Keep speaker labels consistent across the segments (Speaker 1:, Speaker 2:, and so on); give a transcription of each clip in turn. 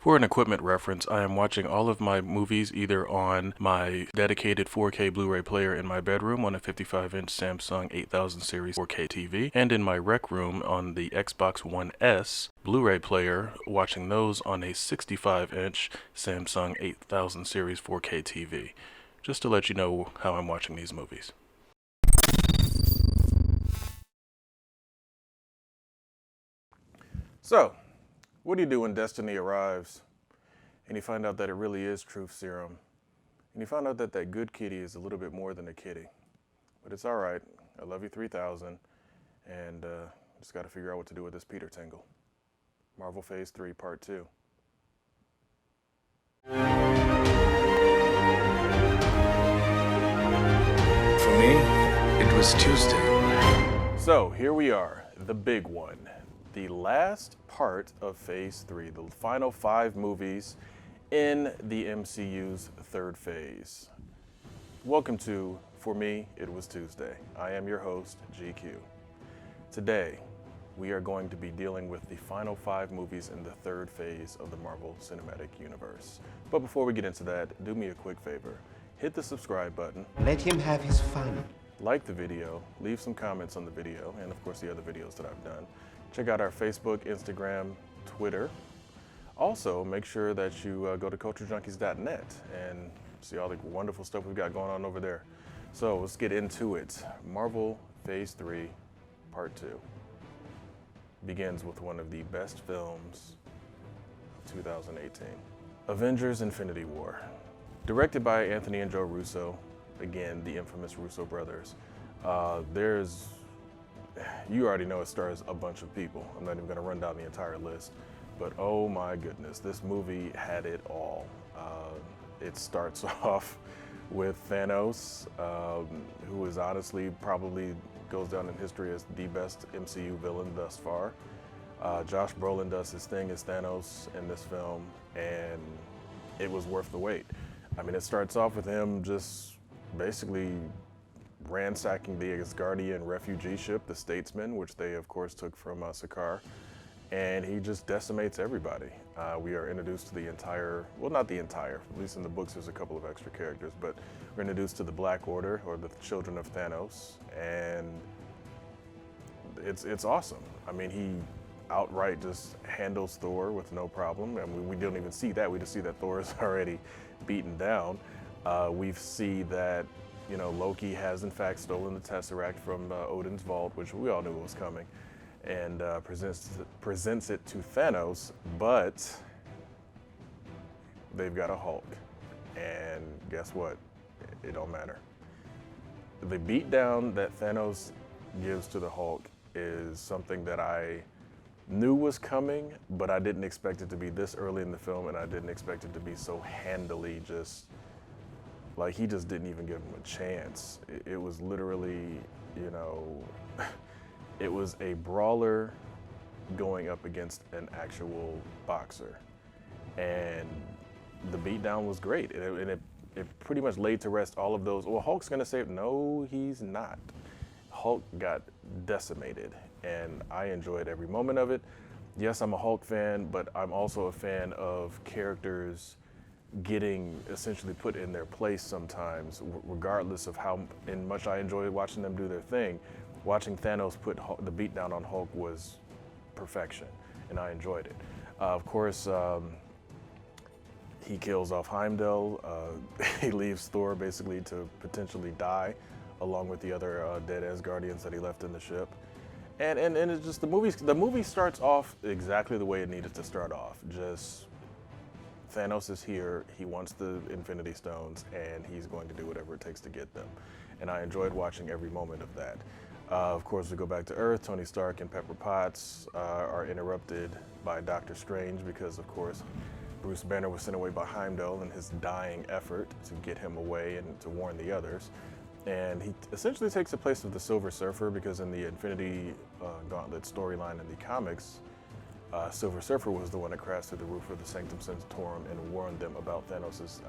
Speaker 1: For an equipment reference, I am watching all of my movies either on my dedicated 4K Blu-ray player in my bedroom on a 55-inch Samsung 8000 series 4K TV, and in my rec room on the Xbox One S Blu-ray player, watching those on a 65-inch Samsung 8000 series 4K TV. Just to let you know how I'm watching these movies. So, what do you do when destiny arrives and you find out that it really is truth serum? And you find out that that good kitty is a little bit more than a kitty. But it's all right. I love you 3000, and just got to figure out what to do with this Peter Tingle. Marvel Phase 3 Part 2.
Speaker 2: For me, it was Tuesday.
Speaker 1: So here we are, the big one. The last part of Phase 3, the final 5 movies in the MCU's third phase. Welcome to For Me, It Was Tuesday. I am your host, GQ. Today, we are going to be dealing with the final 5 movies in the third phase of the Marvel Cinematic Universe. But before we get into that, do me a quick favor. Hit the subscribe button.
Speaker 3: Let him have his fun.
Speaker 1: Like the video, leave some comments on the video, and of course the other videos that I've done. Check out our Facebook, Instagram, Twitter. Also, make sure that you go to culturejunkies.net and see all the wonderful stuff we've got going on over there. So let's get into it. Marvel Phase 3, Part 2 begins with one of the best films of 2018. Avengers Infinity War. Directed by Anthony and Joe Russo, again, the infamous Russo brothers. You already know it stars a bunch of people. I'm not even gonna run down the entire list, but oh my goodness, this movie had it all. It starts off with Thanos, who is honestly probably goes down in history as the best MCU villain thus far. Josh Brolin does his thing as Thanos in this film, and it was worth the wait. I mean, it starts off with him just basically ransacking the Asgardian refugee ship, the Statesman, which they of course took from Sakaar, and he just decimates everybody. We are introduced to the entire, well, not the entire, at least in the books there's a couple of extra characters, but we're introduced to the Black Order, or the children of Thanos, and it's awesome. I mean, he outright just handles Thor with no problem, and we don't even see that. We just see that Thor is already beaten down. We see that, you know, Loki has in fact stolen the Tesseract from Odin's vault, which we all knew was coming, and presents it to Thanos, but they've got a Hulk, and guess what? It don't matter. The beatdown that Thanos gives to the Hulk is something that I knew was coming, but I didn't expect it to be this early in the film, and I didn't expect it to be so handily just, like, he just didn't even give him a chance. It was literally, you know, it was a brawler going up against an actual boxer. And the beatdown was great. And it pretty much laid to rest all of those, well, Hulk's gonna save, no, he's not. Hulk got decimated, and I enjoyed every moment of it. Yes, I'm a Hulk fan, but I'm also a fan of characters getting essentially put in their place sometimes, regardless of how much I enjoy watching them do their thing. Watching Thanos put the beat down on Hulk was perfection, and I enjoyed it. Of course, he kills off Heimdall. He leaves Thor basically to potentially die, along with the other dead Asgardians that he left in the ship. And it's just, the movie starts off exactly the way it needed to start off. Just Thanos is here, he wants the Infinity Stones, and he's going to do whatever it takes to get them. And I enjoyed watching every moment of that. Of course, we go back to Earth. Tony Stark and Pepper Potts are interrupted by Doctor Strange because, of course, Bruce Banner was sent away by Heimdall in his dying effort to get him away and to warn the others. And he essentially takes the place of the Silver Surfer, because in the Infinity Gauntlet storyline in the comics, Silver Surfer was the one that crashed through the roof of the Sanctum Sanctorum and warned them about Thanos'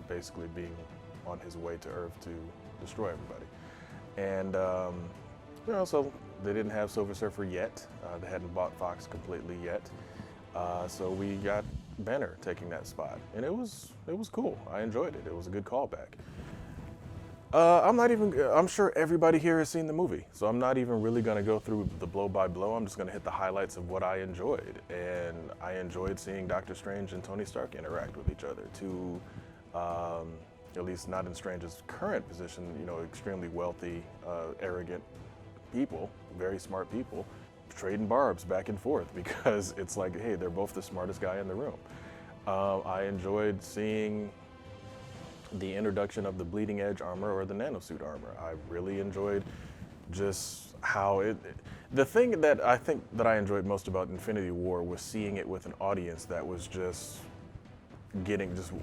Speaker 1: basically being on his way to Earth to destroy everybody. And you know, so they didn't have Silver Surfer yet. They hadn't bought Fox completely yet. So we got Banner taking that spot, and it was cool. I enjoyed it. It was a good callback. I'm sure everybody here has seen the movie, so I'm not even really going to go through the blow by blow. I'm just going to hit the highlights of what I enjoyed. And I enjoyed seeing Doctor Strange and Tony Stark interact with each other. Two, at least not in Strange's current position, extremely wealthy, arrogant people, very smart people, trading barbs back and forth because it's like, hey, they're both the smartest guy in the room. I enjoyed seeing the introduction of the bleeding edge armor or the nanosuit armor. I really enjoyed just how the thing that I think that I enjoyed most about Infinity War was seeing it with an audience that was just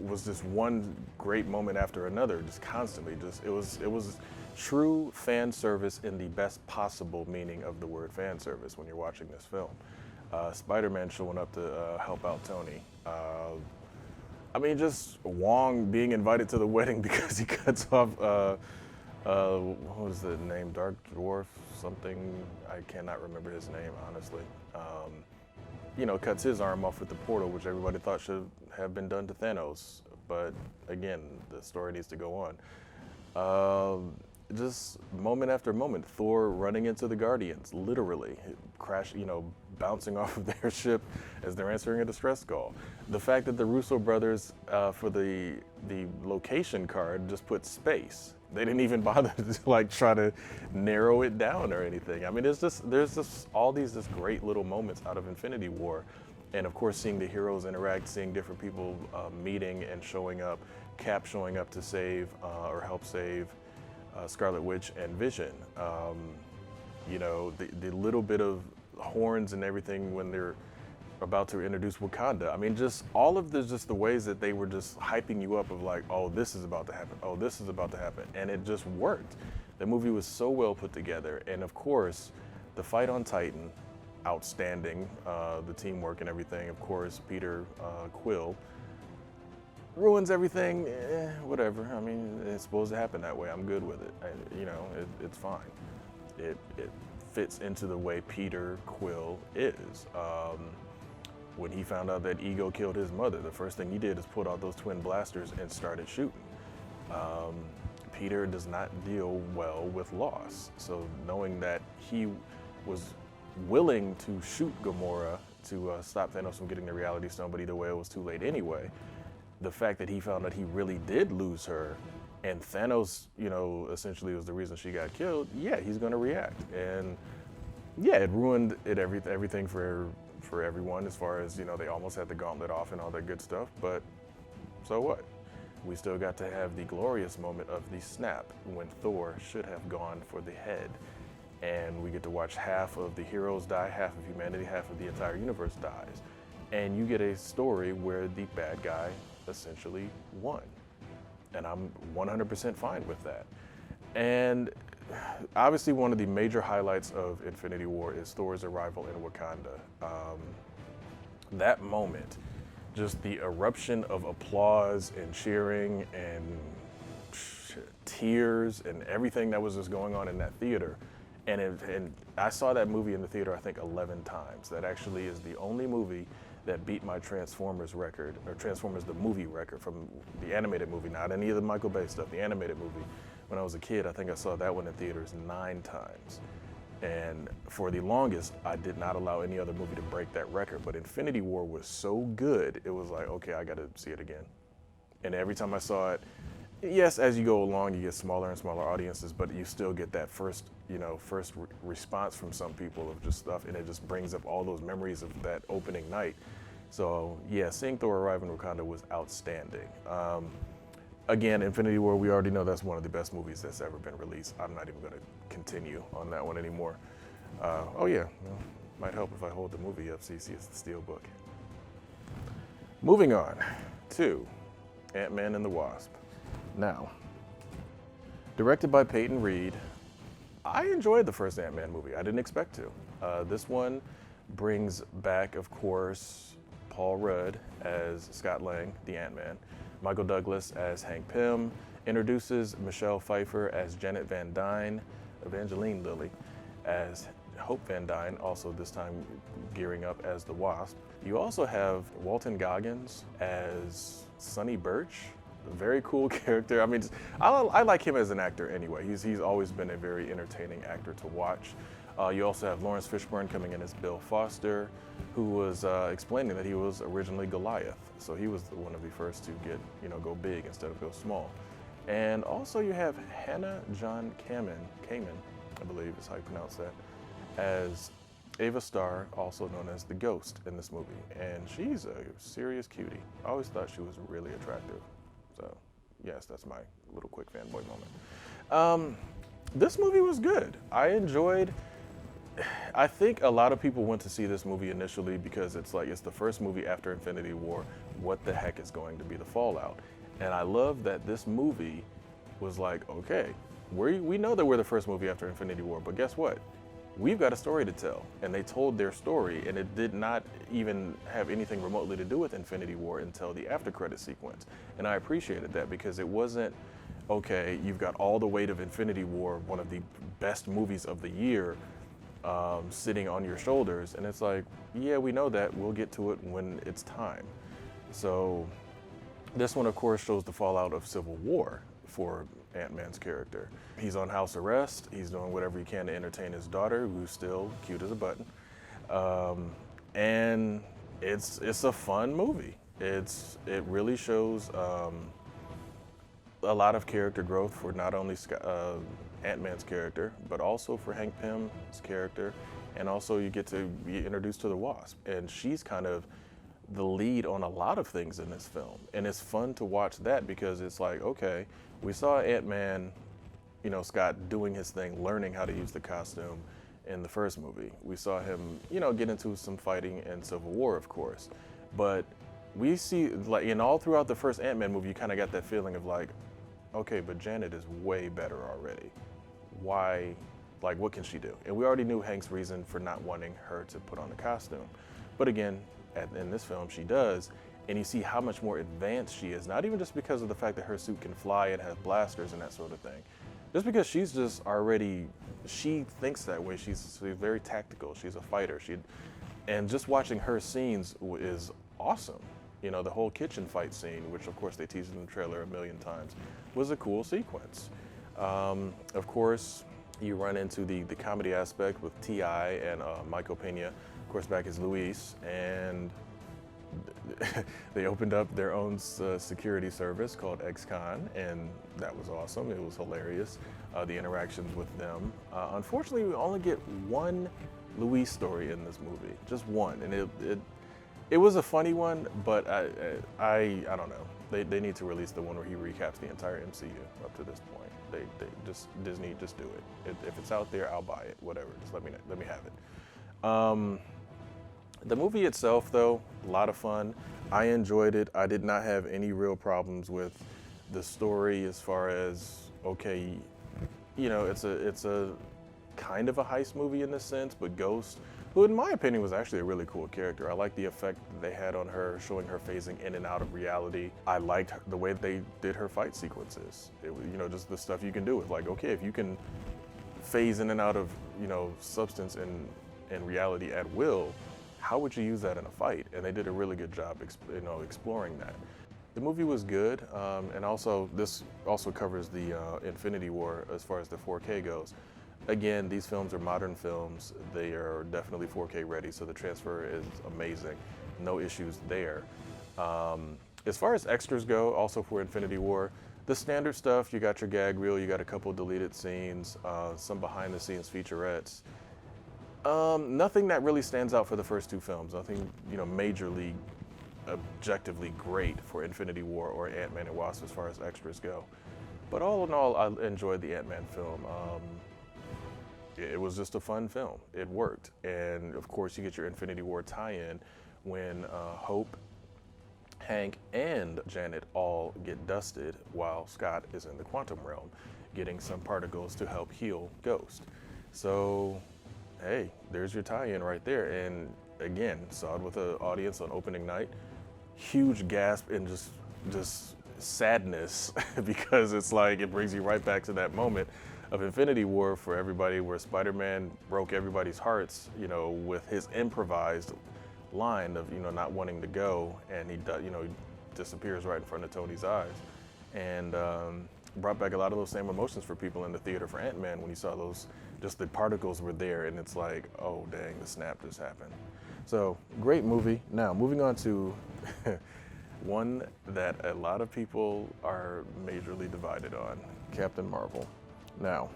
Speaker 1: was this one great moment after another, just constantly. It was true fan service in the best possible meaning of the word fan service when you're watching this film. Spider-Man showing up to help out Tony. Just Wong being invited to the wedding because he cuts off, what was the name? Dark Dwarf something? I cannot remember his name, honestly. Cuts his arm off with the portal, which everybody thought should have been done to Thanos. But again, the story needs to go on. Just moment after moment, Thor running into the Guardians, literally, bouncing off of their ship as they're answering a distress call. The fact that the Russo brothers, for the location card, just put space. They didn't even bother to try to narrow it down or anything. There's just all these great little moments out of Infinity War. And of course, seeing the heroes interact, seeing different people meeting and showing up, Cap showing up to save or help save Scarlet Witch and Vision. The little bit of horns and everything when they're about to introduce Wakanda. Just all of the ways that they were just hyping you up of like, oh, this is about to happen. Oh, this is about to happen. And it just worked. The movie was so well put together. And of course, the fight on Titan, outstanding. The teamwork and everything. Of course, Peter Quill ruins everything, whatever. It's supposed to happen that way. I'm good with it. It's fine. It fits into the way Peter Quill is. When he found out that Ego killed his mother, the first thing he did is pull out those twin blasters and started shooting. Peter does not deal well with loss. So knowing that he was willing to shoot Gamora to stop Thanos from getting the Reality Stone, but either way it was too late anyway. The fact that he found that he really did lose her and Thanos, essentially was the reason she got killed, yeah, he's gonna react. And yeah, it ruined everything for everyone as far as, they almost had the gauntlet off and all that good stuff, but so what? We still got to have the glorious moment of the snap when Thor should have gone for the head. And we get to watch half of the heroes die, half of humanity, half of the entire universe dies. And you get a story where the bad guy essentially won. And I'm 100% fine with that. And obviously one of the major highlights of Infinity War is Thor's arrival in Wakanda. That moment, just the eruption of applause and cheering and tears and everything that was just going on in that theater. And I saw that movie in the theater, I think 11 times. That actually is the only movie that beat my Transformers record, or Transformers the movie record from the animated movie, not any of the Michael Bay stuff, the animated movie. When I was a kid, I think I saw that one in theaters 9 times. And for the longest, I did not allow any other movie to break that record. But Infinity War was so good, it was like, okay, I gotta see it again. And every time I saw it, yes, as you go along, you get smaller and smaller audiences, but you still get that first response from some people of just stuff, and it just brings up all those memories of that opening night. So yeah, seeing Thor arrive in Wakanda was outstanding. Again, Infinity War, we already know that's one of the best movies that's ever been released. I'm not even gonna continue on that one anymore. Oh yeah, well, might help if I hold the movie up so you see it's the Steelbook. Moving on to Ant-Man and the Wasp. Now, directed by Peyton Reed, I enjoyed the first Ant-Man movie. I didn't expect to. This one brings back, of course, Paul Rudd as Scott Lang, the Ant-Man, Michael Douglas as Hank Pym, introduces Michelle Pfeiffer as Janet Van Dyne, Evangeline Lilly as Hope Van Dyne, also this time gearing up as the Wasp, You also have Walton Goggins as Sonny Birch. A very cool character. I mean, I like him as an actor anyway. He's always been a very entertaining actor to watch. You also have Lawrence Fishburne coming in as Bill Foster, who was explaining that he was originally Goliath. So he was one of the first to get, go big instead of go small. And also you have Hannah John Kamen, I believe is how you pronounce that, as Ava Starr, also known as the Ghost in this movie. And she's a serious cutie. I always thought she was really attractive. So yes, that's my little quick fanboy moment. This movie was good. I think a lot of people went to see this movie initially because it's the first movie after Infinity War. What the heck is going to be the fallout? And I love that this movie was like, okay, we know that we're the first movie after Infinity War, but guess what? We've got a story to tell. And they told their story, and it did not even have anything remotely to do with Infinity War until the after credit sequence. And I appreciated that because it wasn't, okay, you've got all the weight of Infinity War, one of the best movies of the year, sitting on your shoulders. And it's like, yeah, we know that. We'll get to it when it's time. So this one, of course, shows the fallout of Civil War for Ant-Man's character. He's on house arrest. He's doing whatever he can to entertain his daughter, who's still cute as a button. And it's a fun movie. It really shows a lot of character growth for not only Ant-Man's character, but also for Hank Pym's character. And also you get to be introduced to the Wasp. And she's kind of the lead on a lot of things in this film. And it's fun to watch that because it's like, okay, we saw Ant-Man, Scott doing his thing, learning how to use the costume in the first movie. We saw him, get into some fighting in Civil War, of course. But we see, all throughout the first Ant-Man movie, you kind of got that feeling of like, okay, but Janet is way better already. Why, what can she do? And we already knew Hank's reason for not wanting her to put on the costume. But again, in this film, she does, and you see how much more advanced she is, not even just because of the fact that her suit can fly and has blasters and that sort of thing, just because she's just already, she thinks that way. She's very tactical. She's a fighter. And just watching her scenes is awesome. The whole kitchen fight scene, which of course they teased in the trailer a million times, was a cool sequence. Of course, you run into the comedy aspect with T.I. and Michael Pena, of course, back as Luis, and they opened up their own security service called ex-con, and that was awesome. It was hilarious, the interactions with them. Unfortunately, we only get one Luis story in this movie, just one, and it was a funny one, but I don't know. They need to release the one where he recaps the entire MCU up to this point. Disney, just do it. If it's out there, I'll buy it. Whatever, just let me have it. The movie itself, though, a lot of fun. I enjoyed it. I did not have any real problems with the story as far as, okay, it's a kind of a heist movie in this sense, but Ghost, who in my opinion was actually a really cool character. I liked the effect that they had on her, showing her phasing in and out of reality. I liked the way they did her fight sequences. It was, just the stuff you can do with, okay, if you can phase in and out of, substance and reality at will, how would you use that in a fight? And they did a really good job, exploring that. The movie was good, and also this also covers the Infinity War as far as the 4K goes. Again, these films are modern films. They are definitely 4K ready, so the transfer is amazing. No issues there. As far as extras go, also for Infinity War, the standard stuff, you got your gag reel, you got a couple deleted scenes, some behind the scenes featurettes. Nothing that really stands out for the first two films. Nothing, majorly, objectively great for Infinity War or Ant-Man and Wasp as far as extras go. But all in all, I enjoyed the Ant-Man film. It was just a fun film. It worked. And of course, you get your Infinity War tie-in when Hope, Hank, and Janet all get dusted while Scott is in the quantum realm, getting some particles to help heal Ghost. So, hey, there's your tie-in right there. And again, saw it with an audience on opening night. Huge gasp and just sadness because it's like it brings you right back to that moment of Infinity War for everybody where Spider-Man broke everybody's hearts, with his improvised line of, not wanting to go, and he disappears right in front of Tony's eyes, and brought back a lot of those same emotions for people in the theater for Ant-Man when you saw those, just the particles were there, and it's like, oh dang, the snap just happened. So great movie. Now moving on to one that a lot of people are majorly divided on, Captain Marvel. Now,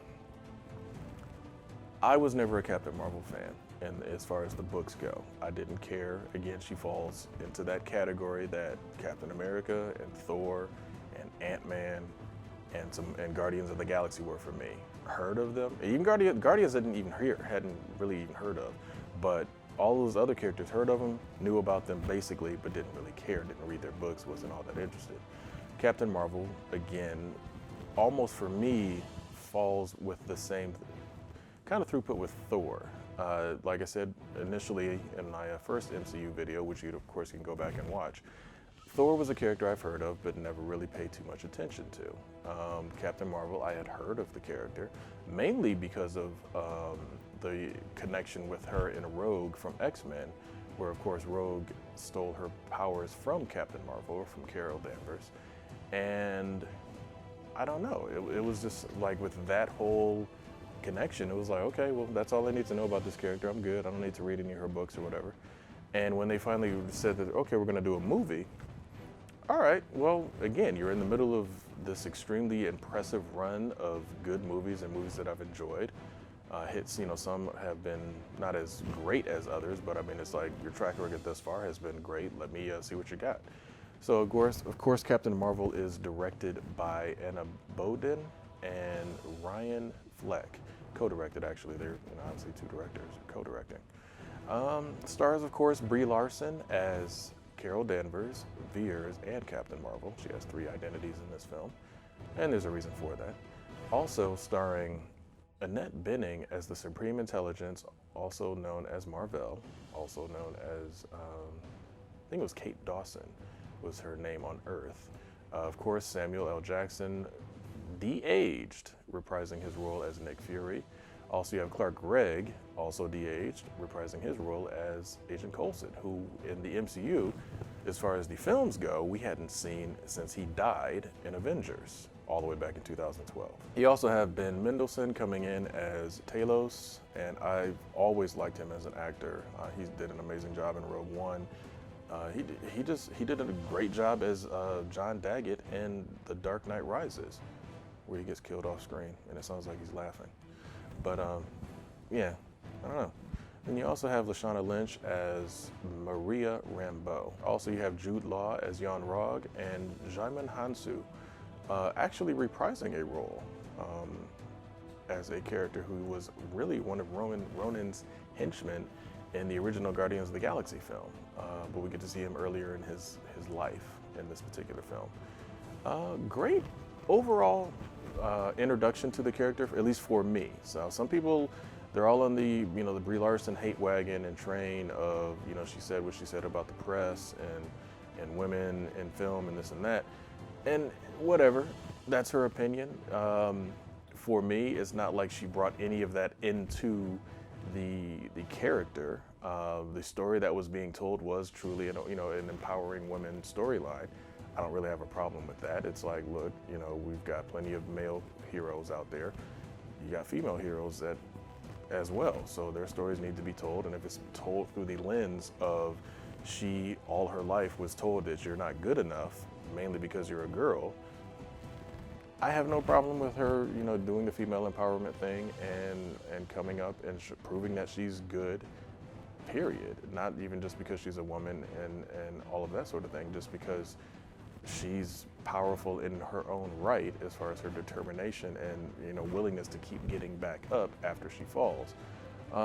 Speaker 1: I was never a Captain Marvel fan, and as far as the books go, I didn't care. Again, she falls into that category that Captain America and Thor and Ant-Man and Guardians of the Galaxy were for me. Heard of them? Even Guardians hadn't really even heard of, but all those other characters heard of them, knew about them basically, but didn't really care, didn't read their books, wasn't all that interested. Captain Marvel, again, almost for me, falls with the same kind of throughput with Thor. Like I said initially in my first MCU video, which you of course can go back and watch, Thor was a character I've heard of but never really paid too much attention to. Captain Marvel, I had heard of the character, mainly because of the connection with her in Rogue from X-Men, where of course Rogue stole her powers from Captain Marvel, or from Carol Danvers. And I don't know, it was just like with that whole connection, it was like, okay, well, that's all I need to know about this character. I'm good. I don't need to read any of her books or whatever. And when they finally said that, okay, we're going to do a movie, all right, well, again, you're in the middle of this extremely impressive run of good movies and movies that I've enjoyed. Hits, some have been not as great as others, but I mean, it's like your track record thus far has been great. Let me see what you got. So, of course, Captain Marvel is directed by Anna Boden and Ryan Fleck. Co-directed, actually. They're obviously two directors co-directing. Stars, of course, Brie Larson as Carol Danvers, Veers, and Captain Marvel. She has 3 identities in this film, and there's a reason for that. Also starring Annette Bening as the Supreme Intelligence, also known as Mar-Vell, also known as, I think it was Kate Dawson was her name on Earth. Of course, Samuel L. Jackson, de-aged, reprising his role as Nick Fury. Also, you have Clark Gregg, also de-aged, reprising his role as Agent Coulson, who in the MCU, as far as the films go, we hadn't seen since he died in Avengers, all the way back in 2012. You also have Ben Mendelsohn coming in as Talos, and I've always liked him as an actor. He did an amazing job in Rogue One. He did a great job as John Daggett in The Dark Knight Rises, where he gets killed off screen, and it sounds like he's laughing. But yeah, I don't know. Then you also have Lashana Lynch as Maria Rambeau. Also, you have Jude Law as Jan Rog, and Djimon Hounsou actually reprising a role as a character who was really one of Ronan's henchmen in the original Guardians of the Galaxy film. But we get to see him earlier in his life in this particular film. Great overall introduction to the character, at least for me. So some people, they're all on the the Brie Larson hate wagon and train of she said what she said about the press and women in film and this and that, and whatever, that's her opinion. For me, it's not like she brought any of that into the character. The story that was being told was truly an empowering women storyline. I don't really have a problem with that. It's like, look, we've got plenty of male heroes out there. You got female heroes as well. So their stories need to be told, and if it's told through the lens of she all her life was told that you're not good enough, mainly because you're a girl, I have no problem with her, doing the female empowerment thing and coming up and proving that she's good, period. Not even just because she's a woman and all of that sort of thing, just because she's powerful in her own right as far as her determination and willingness to keep getting back up after she falls. A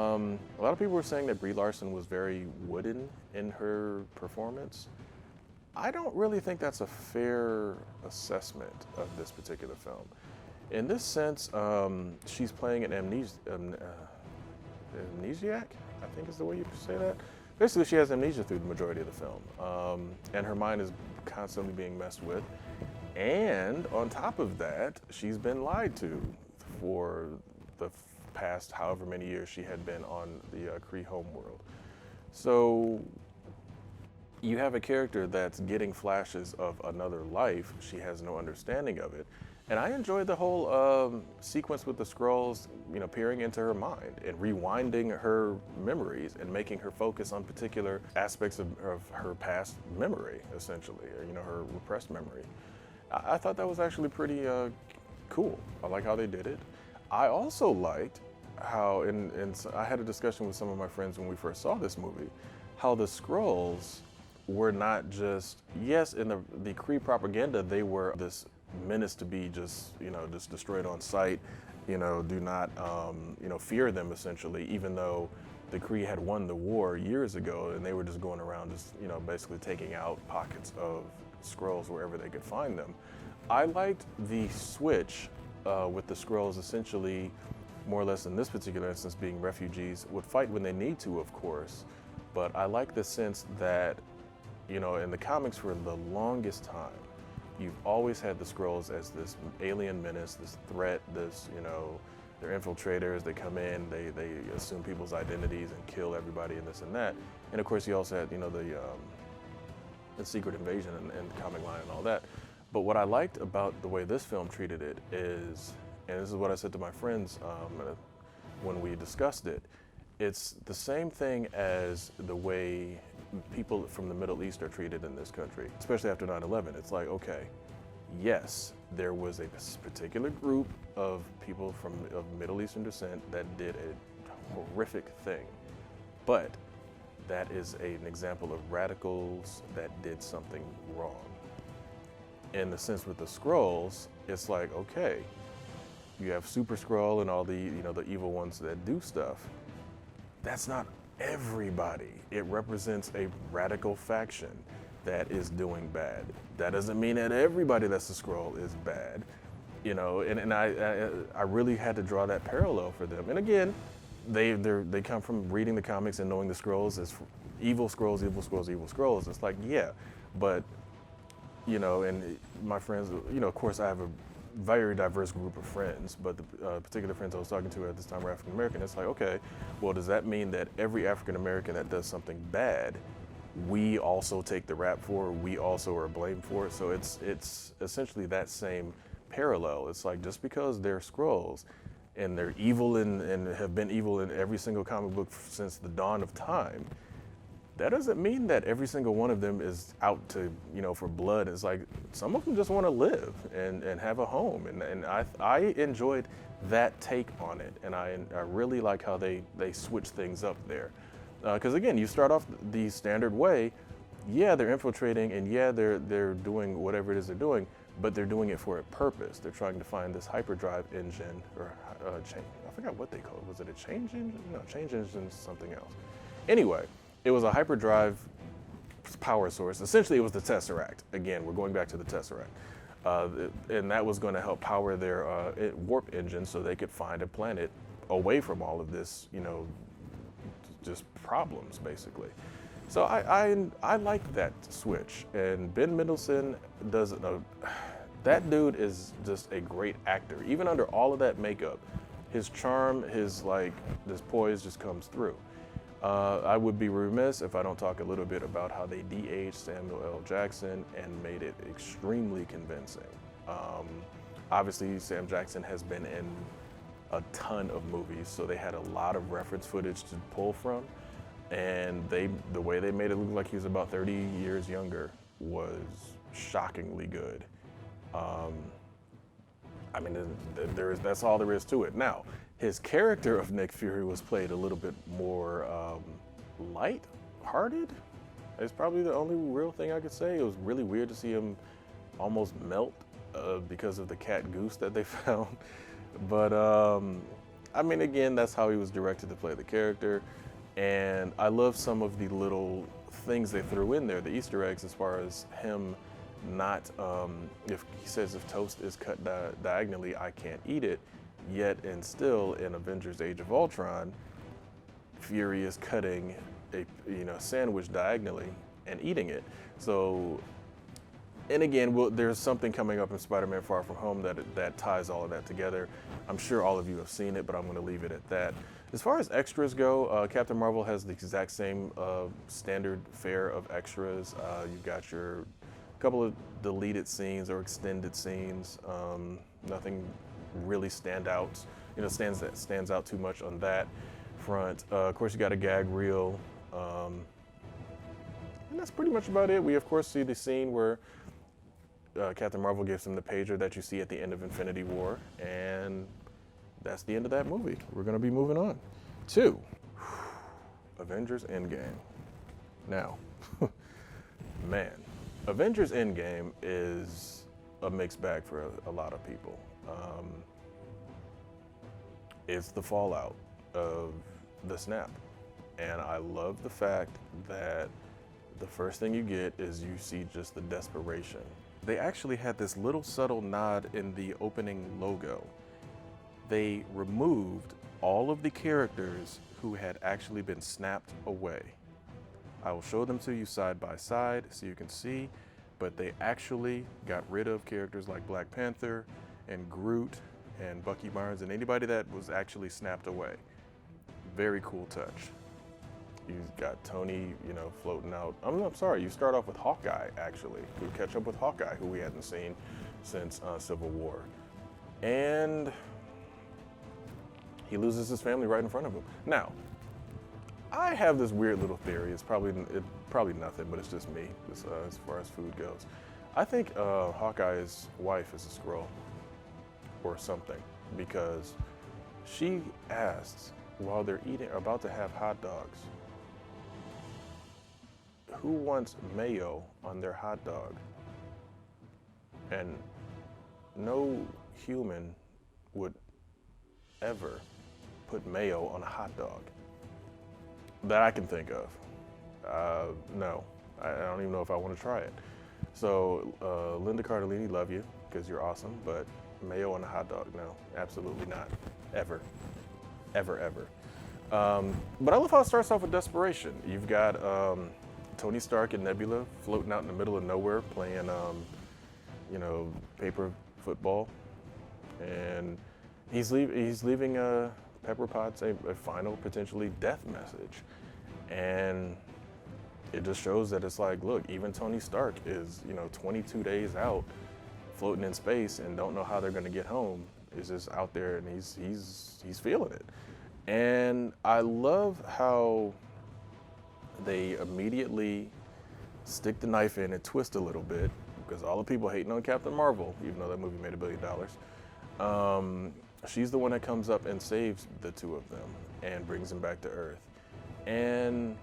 Speaker 1: lot of people were saying that Brie Larson was very wooden in her performance. I don't really think that's a fair assessment of this particular film. In this sense, she's playing an amnesiac, I think is the way you say that. Basically, she has amnesia through the majority of the film, and her mind is constantly being messed with. And on top of that, she's been lied to for the past however many years she had been on the Kree homeworld. So you have a character that's getting flashes of another life. She has no understanding of it. And I enjoyed the whole sequence with the scrolls, peering into her mind and rewinding her memories and making her focus on particular aspects of her past memory, essentially, or, her repressed memory. I thought that was actually pretty cool. I like how they did it. I also liked how, and I had a discussion with some of my friends when we first saw this movie, how the scrolls were not just, yes, in the Kree propaganda, they were this menace to be just destroyed on sight, do not, fear them essentially, even though the Kree had won the war years ago and they were just going around just, basically taking out pockets of scrolls wherever they could find them. I liked the switch with the scrolls essentially, more or less in this particular instance, being refugees, would fight when they need to, of course, but I like the sense that, in the comics for the longest time, you've always had the Skrulls as this alien menace, this threat, this, they're infiltrators, they come in, they assume people's identities and kill everybody and this and that. And of course you also had, the secret invasion and the comic line and all that. But what I liked about the way this film treated it is, and this is what I said to my friends when we discussed it, it's the same thing as the way people from the Middle East are treated in this country, especially after 9/11. It's like, okay, yes, there was a particular group of people of Middle Eastern descent that did a horrific thing, but that is an example of radicals that did something wrong. In the sense with the Skrulls, it's like, okay, you have Super Skrull and all the, the evil ones that do stuff. That's not everybody. It represents a radical faction that is doing bad. That doesn't mean that everybody that's a Skrull is bad, and I really had to draw that parallel for them. And again, they come from reading the comics and knowing the Skrulls as evil Skrulls, evil Skrulls, evil Skrulls. It's like, yeah, but, and my friends, of course I have a very diverse group of friends, but the particular friends I was talking to at this time were African American. It's like, okay, well, does that mean that every African American that does something bad, we also take the rap for, we also are blamed for it? So it's essentially that same parallel. It's like, just because they're Skrulls and they're evil and have been evil in every single comic book since the dawn of time, that doesn't mean that every single one of them is out to, for blood. It's like, some of them just want to live and have a home. And I enjoyed that take on it. And I really like how they switch things up there. Because again, you start off the standard way. Yeah, they're infiltrating and yeah, they're doing whatever it is they're doing, but they're doing it for a purpose. They're trying to find this hyperdrive engine or change. I forgot what they call it. Was it a change engine? No, change engine is something else. Anyway, it was a hyperdrive power source. Essentially, it was the Tesseract. Again, we're going back to the Tesseract. And that was going to help power their warp engine so they could find a planet away from all of this, just problems, basically. So I like that switch. And Ben Mendelsohn does that dude is just a great actor. Even under all of that makeup, his charm, this poise just comes through. I would be remiss if I don't talk a little bit about how they de-aged Samuel L. Jackson and made it extremely convincing. Obviously, Sam Jackson has been in a ton of movies, so they had a lot of reference footage to pull from, and the way they made it look like he was about 30 years younger was shockingly good. That's all there is to it. Now, his character of Nick Fury was played a little bit more light-hearted. It's probably the only real thing I could say. It was really weird to see him almost melt because of the cat goose that they found. But again, that's how he was directed to play the character. And I love some of the little things they threw in there, the Easter eggs, as far as him not, if he says if toast is cut diagonally, I can't eat it. Yet and still in Avengers Age of Ultron, Fury is cutting a sandwich diagonally and eating it. So And again, there's something coming up in Spider-Man Far From Home that ties all of that together. I'm sure all of you have seen it, but I'm going to leave it at that. As far as extras go, Captain Marvel has the exact same standard fare of extras. You've got your couple of deleted scenes or extended scenes. Nothing really stands out too much on that front. Of course, you got a gag reel. And that's pretty much about it. We, of course, see the scene where Captain Marvel gives him the pager that you see at the end of Infinity War, and that's the end of that movie. We're going to be moving on to Avengers Endgame. Now, man, Avengers Endgame is a mixed bag for a lot of people. It's the fallout of the snap, and I love the fact that the first thing you get is you see just the desperation. They actually had this little subtle nod in the opening logo. They removed all of the characters who had actually been snapped away. I will show them to you side by side so you can see, but they actually got rid of characters like Black Panther and Groot and Bucky Barnes and anybody that was actually snapped away. Very cool touch. You've got Tony, floating out. I'm sorry, you start off with Hawkeye, actually. You catch up with Hawkeye, who we hadn't seen since Civil War. And he loses his family right in front of him. Now, I have this weird little theory. It's probably nothing, but it's just me as far as food goes. I think Hawkeye's wife is a Skrull or something, because she asks while they're about to have hot dogs, who wants mayo on their hot dog? And no human would ever put mayo on a hot dog that I can think of. No, I don't even know if I want to try it. So Linda Cardellini, love you because you're awesome, but mayo on a hot dog, no, absolutely not, ever, ever, ever. But I love how it starts off with desperation. You've got Tony Stark and Nebula floating out in the middle of nowhere playing, paper football. And he's leaving Pepper Potts a final, potentially death message. And it just shows that it's like, look, even Tony Stark is, 22 days out floating in space and don't know how they're going to get home. He's just out there and he's feeling it. And I love how they immediately stick the knife in and twist a little bit, because all the people hating on Captain Marvel, even though that movie made $1 billion, she's the one that comes up and saves the two of them and brings them back to Earth. And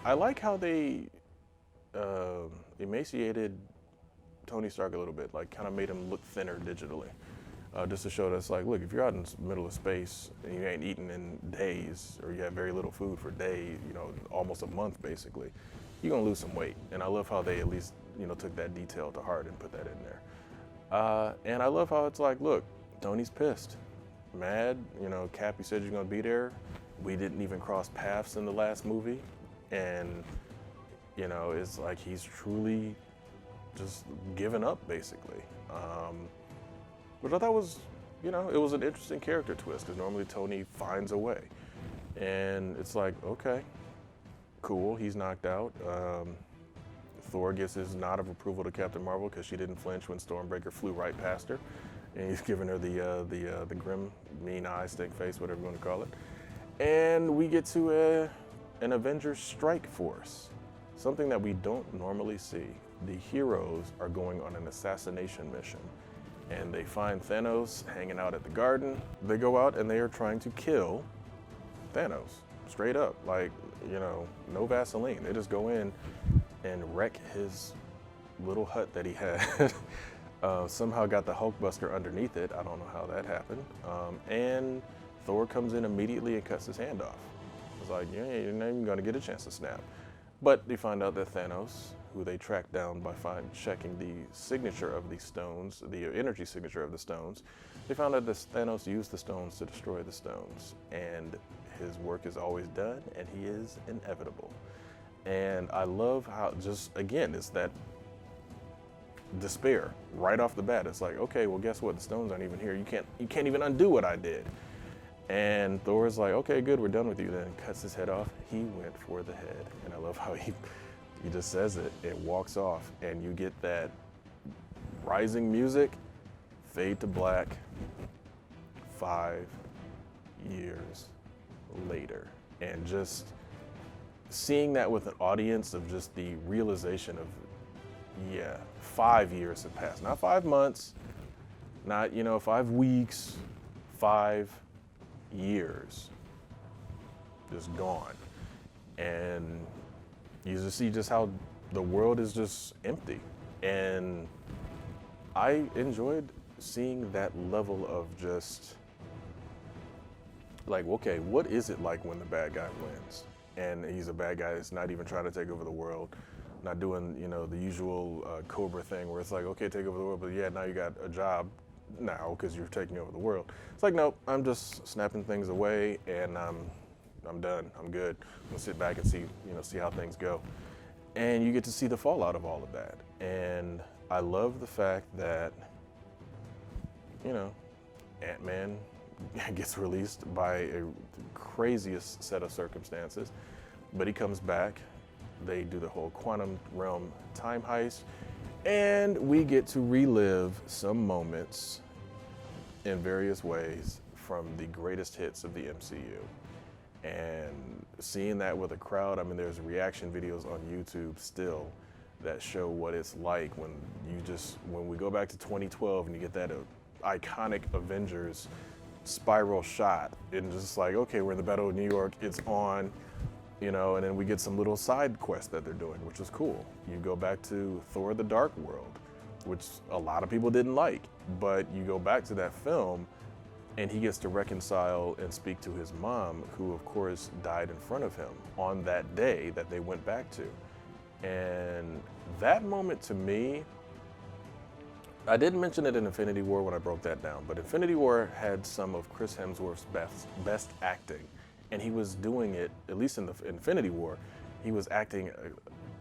Speaker 1: I like how they emaciated Tony Stark a little bit, like kind of made him look thinner digitally. Just to show that it's like, look, if you're out in the middle of space and you ain't eaten in days, or you have very little food for days, almost a month basically, you're gonna lose some weight. And I love how they at least, took that detail to heart and put that in there. And I love how it's like, look, Tony's pissed, mad, Cap, you said you're gonna be there. We didn't even cross paths in the last movie. And, it's like he's truly just given up basically. Which I thought was, it was an interesting character twist, because normally Tony finds a way. And it's like, okay, cool, he's knocked out. Thor gives his nod of approval to Captain Marvel because she didn't flinch when Stormbreaker flew right past her. And he's giving her the grim, mean eye, stink face, whatever you want to call it. And we get to an Avengers strike force, something that we don't normally see. The heroes are going on an assassination mission. And they find Thanos hanging out at the garden. They go out and they are trying to kill Thanos, straight up, like, no Vaseline. They just go in and wreck his little hut that he had. Somehow got the Hulkbuster underneath it. I don't know how that happened. And Thor comes in immediately and cuts his hand off. It's like, you're not even gonna get a chance to snap. But they find out that Thanos, who they track down by checking the signature of the stones, the energy signature of the stones, they found out that Thanos used the stones to destroy the stones. And his work is always done, and he is inevitable. And I love how, just again, it's that despair right off the bat. It's like, okay, well, guess what? The stones aren't even here. You can't even undo what I did. And Thor's like, okay, good, we're done with you. Then cuts his head off. He went for the head. And I love how he just says it. It walks off, and you get that rising music, fade to black, 5 years later. And just seeing that with an audience of just the realization of, yeah, 5 years have passed. Not 5 months, not, 5 weeks, 5 years just gone. And you just see just how the world is just empty. And I enjoyed seeing that level of just like, okay, what is it like when the bad guy wins? And he's a bad guy that's not even trying to take over the world, not doing, the usual Cobra thing where it's like, okay, take over the world, but yeah, now you got a job now because you're taking over the world. It's like, nope, I'm just snapping things away, and I'm done. I'm good. I'm gonna sit back and see how things go. And you get to see the fallout of all of that. And I love the fact that, Ant-Man gets released by a craziest set of circumstances, but he comes back. They do the whole quantum realm time heist, and we get to relive some moments in various ways from the greatest hits of the MCU. And seeing that with a crowd, there's reaction videos on YouTube still that show what it's like when we go back to 2012 and you get that iconic Avengers spiral shot, and just like, okay, we're in the Battle of New York, it's on, and then we get some little side quest that they're doing, which is cool. You go back to Thor: The Dark World, which a lot of people didn't like, but you go back to that film and he gets to reconcile and speak to his mom, who of course died in front of him on that day that they went back to. And that moment to me, I didn't mention it in Infinity War when I broke that down, but Infinity War had some of Chris Hemsworth's best acting, and he was doing it, at least in the Infinity War, he was acting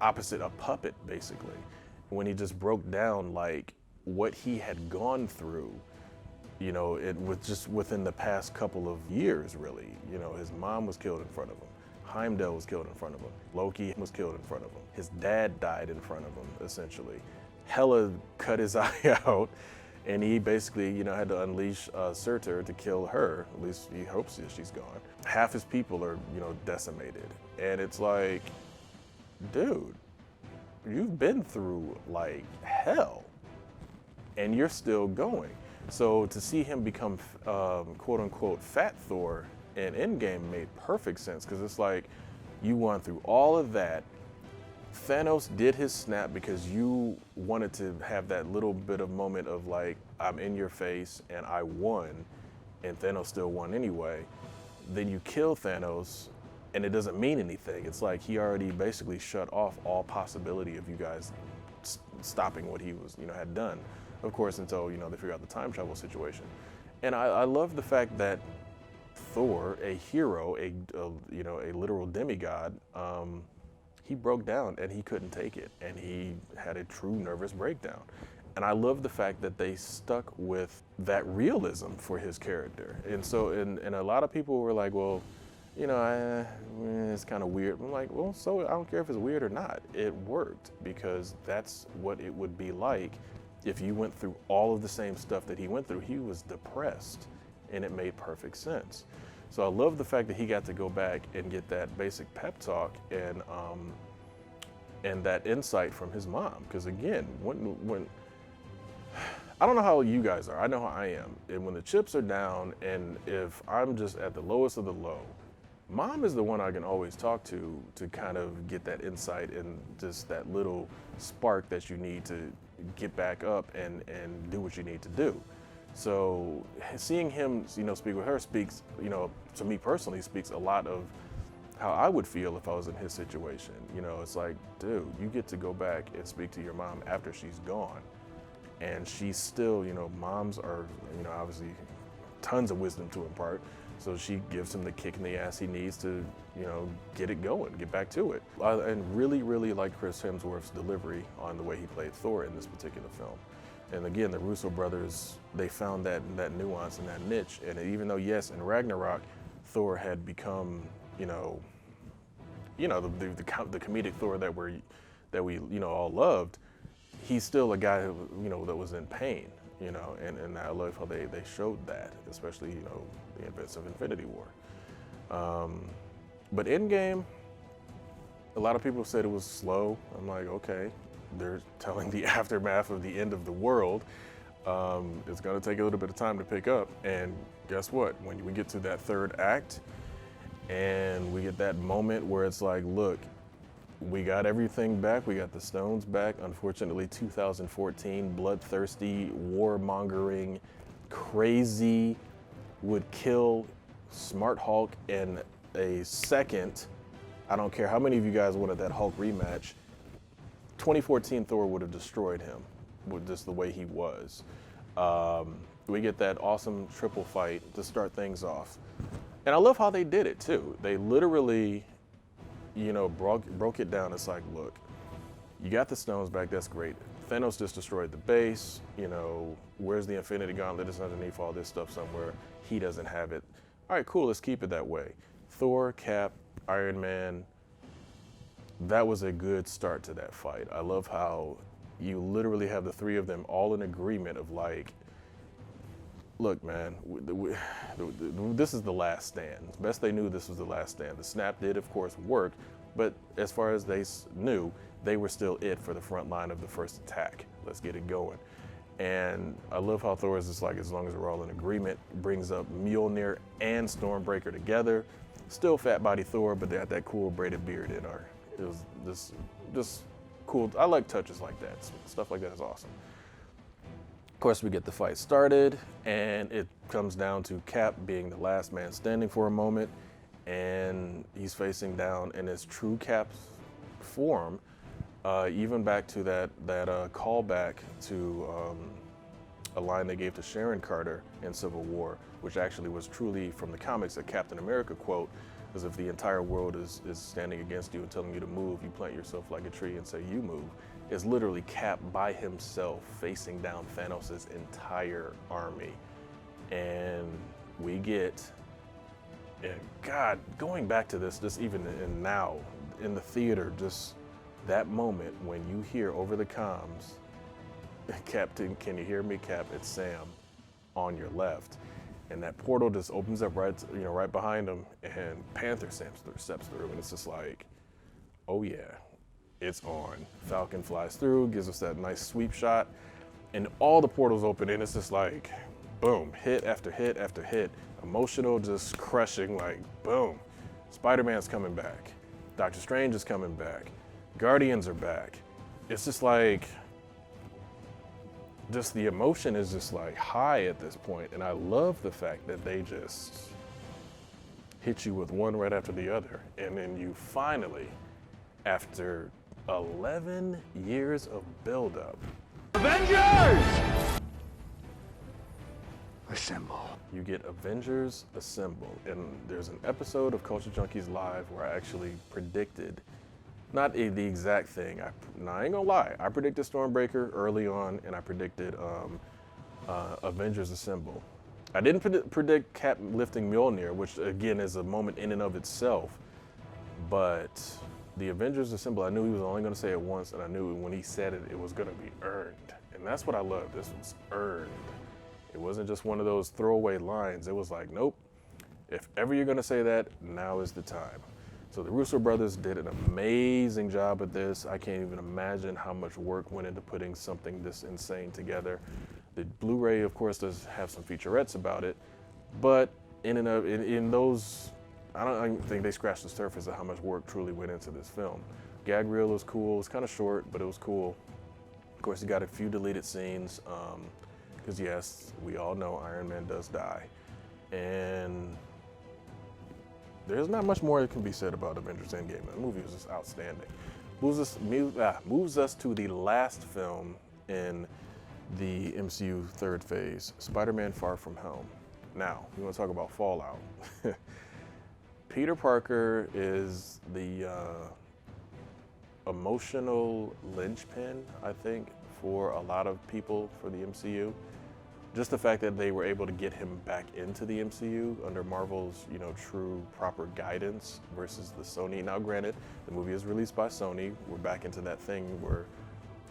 Speaker 1: opposite a puppet, basically, when he just broke down like what he had gone through, it was just within the past couple of years, really. His mom was killed in front of him. Heimdall was killed in front of him. Loki was killed in front of him. His dad died in front of him, essentially. Hela cut his eye out, and he basically, had to unleash Surtur to kill her. At least he hopes that she's gone. Half his people are, decimated. And it's like, dude, you've been through like hell, and you're still going. So to see him become, quote unquote, Fat Thor in Endgame made perfect sense, because it's like, you went through all of that. Thanos did his snap because you wanted to have that little bit of moment of like, I'm in your face and I won, and Thanos still won anyway. Then you kill Thanos and it doesn't mean anything. It's like he already basically shut off all possibility of you guys stopping what he was, had done. Of course, until, they figure out the time travel situation. And I love the fact that Thor, a hero, a literal demigod, he broke down and he couldn't take it, and he had a true nervous breakdown. And I love the fact that they stuck with that realism for his character. And so, and a lot of people were like, well, it's kind of weird. I'm like, well, so I don't care if it's weird or not. It worked, because that's what it would be like if you went through all of the same stuff that he went through. He was depressed, and it made perfect sense. So I love the fact that he got to go back and get that basic pep talk and that insight from his mom. Because again, when I don't know how you guys are, I know how I am. And when the chips are down, and if I'm just at the lowest of the low, mom is the one I can always talk to kind of get that insight and just that little spark that you need to get back up and do what you need to do. So seeing him, speak with her speaks, to me personally, speaks a lot of how I would feel if I was in his situation. It's like, dude, you get to go back and speak to your mom after she's gone. And she's still, moms are, obviously tons of wisdom to impart, So she gives him the kick in the ass he needs to, you know, get it going, get back to it. And really like Chris Hemsworth's delivery on the way he played Thor in this particular film. And again, the Russo brothers, they found that nuance and that niche. And even though, yes, in Ragnarok, Thor had become, the comedic Thor that we all loved, he's still a guy who, that was in pain, and I love how they showed that, especially, the events of Infinity War. But Endgame, a lot of people said it was slow. I'm like, okay, they're telling the aftermath of the end of the world. It's gonna take a little bit of time to pick up. And guess what? When we get to that third act and we get that moment where it's like, look, we got everything back. We got the stones back. Unfortunately, 2014, bloodthirsty, warmongering, crazy, would kill Smart Hulk in a second. I don't care how many of you guys wanted that Hulk rematch. 2014 Thor would have destroyed him with just the way he was. We get that awesome triple fight to start things off. And I love how they did it too. They literally, broke it down. It's like, look, you got the stones back, that's great. Thanos just destroyed the base, where's the Infinity Gauntlet? It's underneath all this stuff somewhere. He doesn't have it. All right, cool, let's keep it that way. Thor, Cap, Iron Man, that was a good start to that fight. I love how you literally have the three of them all in agreement of like, look, man, this is the last stand. Best they knew, this was the last stand. The snap did, of course, work, but as far as they knew, they were still it for the front line of the first attack. Let's get it going. And I love how Thor is just like, as long as we're all in agreement, brings up Mjolnir and Stormbreaker together. Still fat body Thor, but they had that cool braided beard in our. It was just cool. I like touches like that. Stuff like that is awesome. Of course, we get the fight started, and it comes down to Cap being the last man standing for a moment, and he's facing down in his true Cap's form. Even back to that callback to a line they gave to Sharon Carter in Civil War, which actually was truly from the comics, a Captain America quote, as if the entire world is standing against you and telling you to move, you plant yourself like a tree and say you move. Is literally Cap by himself facing down Thanos' entire army. And we get, and God, going back to this, just even in now, in the theater, just that moment when you hear over the comms, Captain, can you hear me, Cap? It's Sam on your left. And that portal just opens up right behind him, and Panther steps through, and it's just like, oh yeah, it's on. Falcon flies through, gives us that nice sweep shot, and all the portals open, and it's just like, boom, hit after hit after hit. Emotional, just crushing, like, boom. Spider-Man's coming back. Doctor Strange is coming back. Guardians are back. It's just like, just the emotion is just like high at this point, and I love the fact that they just hit you with one right after the other, and then you finally, after 11 years of buildup,
Speaker 2: Avengers! Assemble.
Speaker 1: You get Avengers Assemble, and there's an episode of Culture Junkies Live where I actually predicted, not the exact thing, I ain't gonna lie, I predicted Stormbreaker early on, and I predicted Avengers Assemble. I didn't predict Cap lifting Mjolnir, which again is a moment in and of itself, but the Avengers Assemble, I knew he was only gonna say it once, and I knew when he said it, it was gonna be earned. And that's what I love, this was earned. It wasn't just one of those throwaway lines, it was like, nope, if ever you're gonna say that, now is the time. So the Russo brothers did an amazing job at this. I can't even imagine how much work went into putting something this insane together. The Blu-ray, of course, does have some featurettes about it, but in those, I don't think they scratched the surface of how much work truly went into this film. Gag reel was cool. It's kind of short, but it was cool. Of course, you got a few deleted scenes, because yes, we all know Iron Man does die, and there's not much more that can be said about Avengers Endgame. The movie was just outstanding. Moves us to the last film in the MCU third phase, Spider-Man Far From Home. Now, you want to talk about fallout. Peter Parker is the emotional linchpin, I think, for a lot of people for the MCU. Just the fact that they were able to get him back into the MCU under Marvel's, true proper guidance versus the Sony. Now, granted, the movie is released by Sony. We're back into that thing where,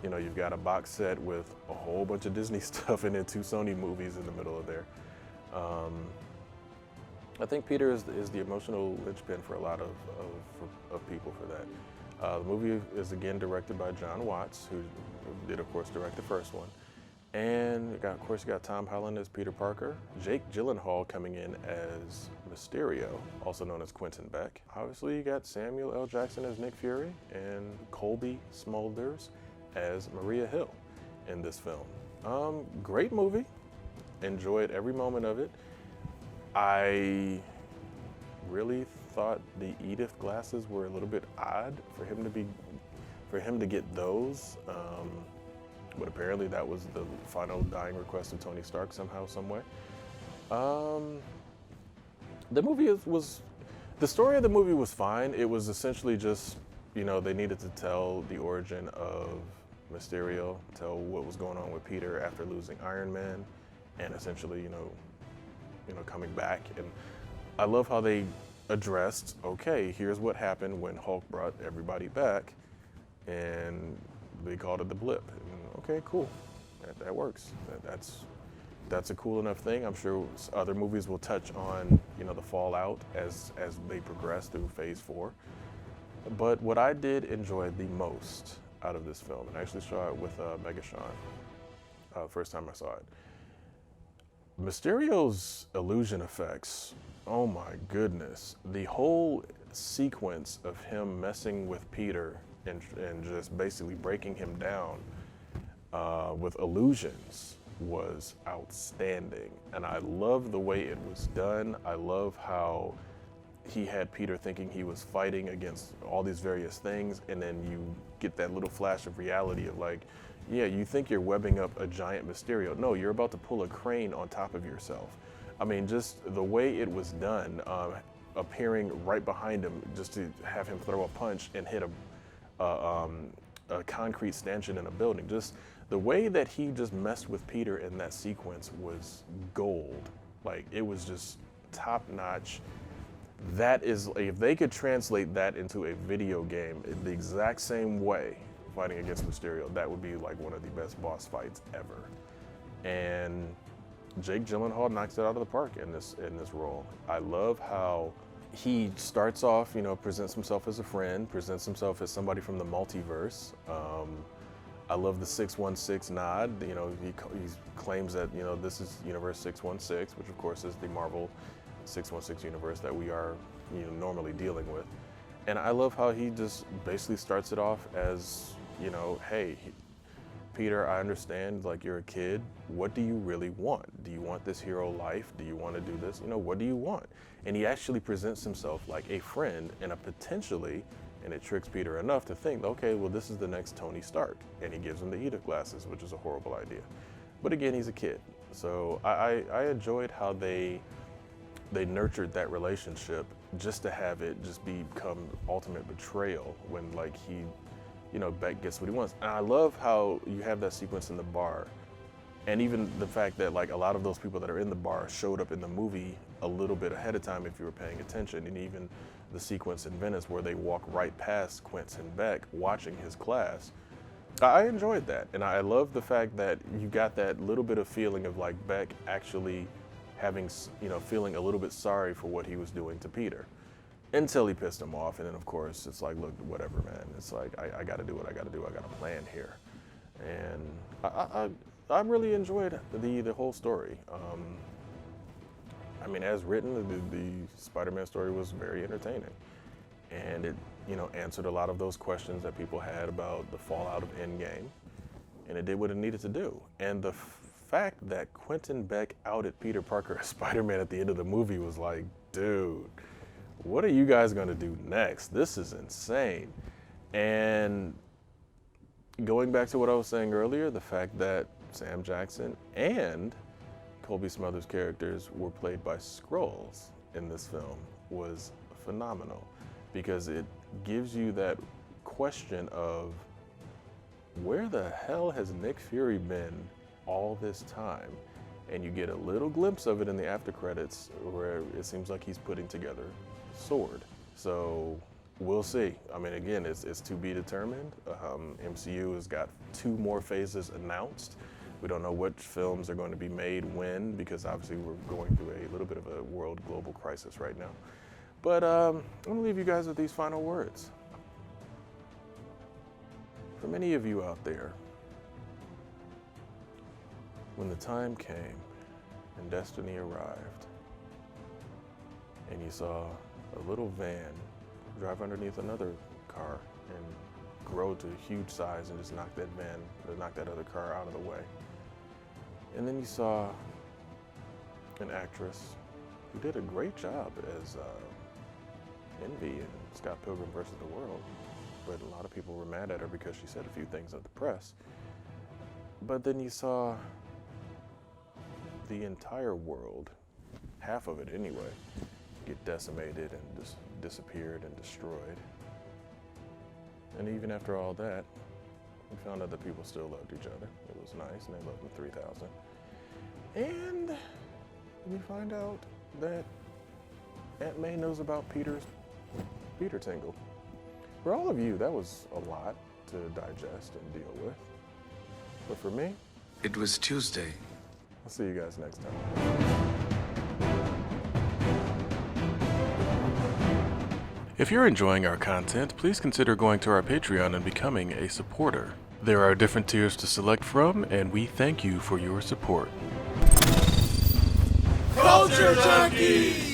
Speaker 1: you've got a box set with a whole bunch of Disney stuff and then 2 Sony movies in the middle of there. I think Peter is the emotional linchpin for a lot of people for that. The movie is again directed by John Watts, who did, of course, direct the first one. And of course, you got Tom Holland as Peter Parker, Jake Gyllenhaal coming in as Mysterio, also known as Quentin Beck. Obviously, you got Samuel L. Jackson as Nick Fury and Colby Smulders as Maria Hill in this film. Great movie. Enjoyed every moment of it. I really thought the Edith glasses were a little bit odd for him to get those. But apparently that was the final dying request of Tony Stark somehow, some way. The story of the movie was fine. It was essentially just, they needed to tell the origin of Mysterio, tell what was going on with Peter after losing Iron Man, and essentially, coming back. And I love how they addressed, okay, here's what happened when Hulk brought everybody back, and they called it the blip. And, okay, cool, that works. That's a cool enough thing. I'm sure other movies will touch on, the fallout as they progress through Phase 4. But what I did enjoy the most out of this film, and I actually saw it with Megashawn, first time I saw it. Mysterio's illusion effects, oh my goodness. The whole sequence of him messing with Peter and just basically breaking him down with illusions was outstanding. And I love the way it was done. I love how he had Peter thinking he was fighting against all these various things, and then you get that little flash of reality of like, yeah, you think you're webbing up a giant Mysterio. No, you're about to pull a crane on top of yourself. I mean, just the way it was done, appearing right behind him just to have him throw a punch and hit a concrete stanchion in a building. Just the way that he just messed with Peter in that sequence was gold. Like, it was just top notch. That is, if they could translate that into a video game in the exact same way, fighting against Mysterio, that would be like one of the best boss fights ever. And Jake Gyllenhaal knocks it out of the park in this role. I love how he starts off, presents himself as a friend, presents himself as somebody from the multiverse. I love the 616 nod. He claims that this is Universe 616, which of course is the Marvel 616 universe that we are normally dealing with. And I love how he just basically starts it off as, hey, Peter, I understand, like, you're a kid. What do you really want? Do you want this hero life? Do you want to do this? What do you want? And he actually presents himself like a friend and a potentially, and it tricks Peter enough to think, okay, well, this is the next Tony Stark. And he gives him the Edith glasses, which is a horrible idea. But again, he's a kid. So I enjoyed how they nurtured that relationship just to have it just become ultimate betrayal when, like, he, Beck gets what he wants. And I love how you have that sequence in the bar. And even the fact that, like, a lot of those people that are in the bar showed up in the movie a little bit ahead of time if you were paying attention. And even the sequence in Venice where they walk right past Quentin Beck watching his class. I enjoyed that. And I love the fact that you got that little bit of feeling of, like, Beck actually having, feeling a little bit sorry for what he was doing to Peter. Until he pissed him off, and then of course it's like, look, whatever, man. It's like, I gotta do what I gotta do. I got a plan here. And I really enjoyed the whole story. I mean, as written, the Spider-Man story was very entertaining. And it, answered a lot of those questions that people had about the fallout of Endgame. And it did what it needed to do. And the fact that Quentin Beck outed Peter Parker as Spider-Man at the end of the movie was like, dude, what are you guys gonna do next? This is insane. And going back to what I was saying earlier, the fact that Sam Jackson and Colby Smulders' characters were played by Skrulls in this film was phenomenal, because it gives you that question of, where the hell has Nick Fury been all this time? And you get a little glimpse of it in the after credits, where it seems like he's putting together Sword. So we'll see. I mean, again, it's to be determined. MCU has got 2 more phases announced. We don't know which films are going to be made when, because obviously we're going through a little bit of a world global crisis right now. But I'm gonna leave you guys with these final words. For many of you out there, when the time came and destiny arrived, and you saw a little van drive underneath another car and grow to a huge size and just knock that other car out of the way. And then you saw an actress who did a great job as Envy in Scott Pilgrim vs. the World, but a lot of people were mad at her because she said a few things at the press. But then you saw the entire world, half of it anyway, get decimated and just disappeared and destroyed. And even after all that, we found out that people still loved each other. It was nice, and they loved them 3,000. And we find out that Aunt May knows about Peter Tingle. For all of you, that was a lot to digest and deal with. But for me,
Speaker 2: It was Tuesday.
Speaker 1: I'll see you guys next time. If you're enjoying our content, please consider going to our Patreon and becoming a supporter. There are different tiers to select from, and we thank you for your support.
Speaker 2: Culture Junkies!